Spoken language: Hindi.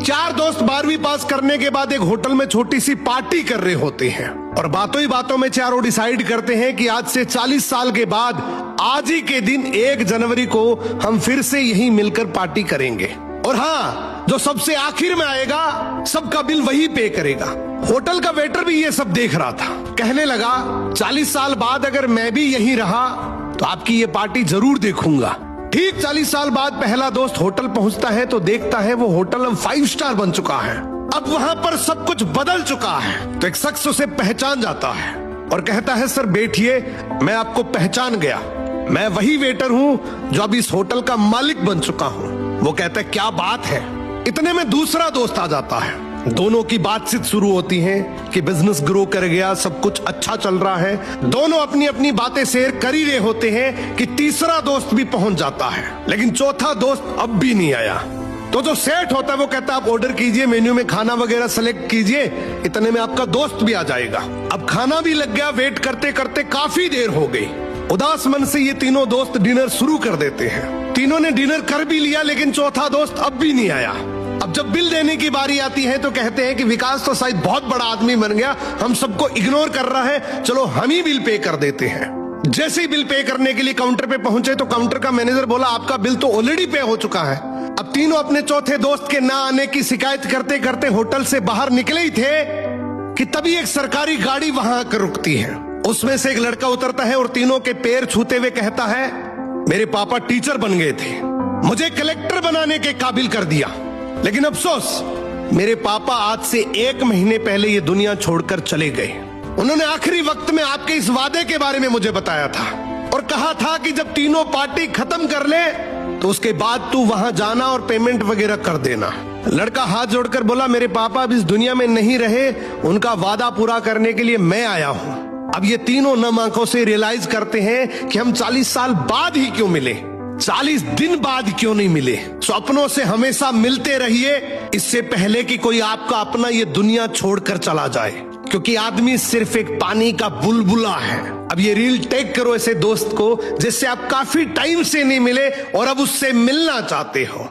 चार दोस्त 12वीं पास करने के बाद एक होटल में छोटी सी पार्टी कर रहे होते हैं और बातों ही बातों में चारों डिसाइड करते हैं कि आज से 40 साल के बाद आज ही के दिन 1 जनवरी को हम फिर से यहीं मिलकर पार्टी करेंगे। और हाँ, जो सबसे आखिर में आएगा सबका बिल वही पे करेगा। होटल का वेटर भी ये सब देख रहा था। कहने लगा 40 साल बाद अगर मैं भी यहीं रहा तो आपकी ये पार्टी जरूर देखूंगा। ठीक 40 साल बाद पहला दोस्त होटल पहुंचता है तो देखता है वो होटल अब 5 स्टार बन चुका है। अब वहां पर सब कुछ बदल चुका है। तो एक शख्स उसे पहचान जाता है और कहता है सर बैठिए, मैं आपको पहचान गया, मैं वही वेटर हूं जो अब इस होटल का मालिक बन चुका हूं। वो कहता है क्या बात है। इतने में दूसरा दोस्त आ जाता है। दोनों की बातचीत शुरू होती है कि बिजनेस ग्रो कर गया, सब कुछ अच्छा चल रहा है। दोनों अपनी अपनी बातें शेयर कर ही रहे होते हैं कि तीसरा दोस्त भी पहुंच जाता है, लेकिन चौथा दोस्त अब भी नहीं आया। तो जो सेठ होता है वो कहता है आप ऑर्डर कीजिए, मेन्यू में खाना वगैरह सेलेक्ट कीजिए, इतने में आपका दोस्त भी आ जाएगा। अब खाना भी लग गया। वेट करते करते काफी देर हो गई। उदास मन से ये तीनों दोस्त डिनर शुरू कर देते हैं। तीनों ने डिनर कर भी लिया, लेकिन चौथा दोस्त अब भी नहीं आया। अब जब बिल देने की बारी आती है तो कहते हैं कि विकास तो शायद बहुत बड़ा आदमी बन गया, हम सबको इग्नोर कर रहा है, चलो हम ही बिल पे कर देते हैं। जैसे ही बिल पे करने के लिए काउंटर पे पहुंचे तो काउंटर का मैनेजर बोला आपका बिल तो ऑलरेडी पे हो चुका है। अब तीनों अपने चौथे दोस्त के ना आने की शिकायत करते करते होटल से बाहर निकले ही थे कि तभी एक सरकारी गाड़ी वहां आकर रुकती है। उसमें से एक लड़का उतरता है और तीनों के पैर छूते हुए कहता है मेरे पापा टीचर बन गए थे, मुझे कलेक्टर बनाने के काबिल कर दिया, लेकिन अफसोस मेरे पापा आज से 1 महीने पहले ये दुनिया छोड़कर चले गए। उन्होंने आखिरी वक्त में आपके इस वादे के बारे में मुझे बताया था और कहा था कि जब तीनों पार्टी खत्म कर ले तो उसके बाद तू वहां जाना और पेमेंट वगैरह कर देना। लड़का हाथ जोड़कर बोला मेरे पापा अब इस दुनिया में नहीं रहे, उनका वादा पूरा करने के लिए मैं आया हूं। अब ये तीनों नम आंखों से रियलाइज करते हैं कि हम 40 साल बाद ही क्यों मिले, 40 दिन बाद क्यों नहीं मिले। स्वप्नों से हमेशा मिलते रहिए, इससे पहले कि कोई आपका अपना ये दुनिया छोड़कर चला जाए, क्योंकि आदमी सिर्फ एक पानी का बुलबुला है। अब ये रील टैग करो ऐसे दोस्त को जिससे आप काफी टाइम से नहीं मिले और अब उससे मिलना चाहते हो।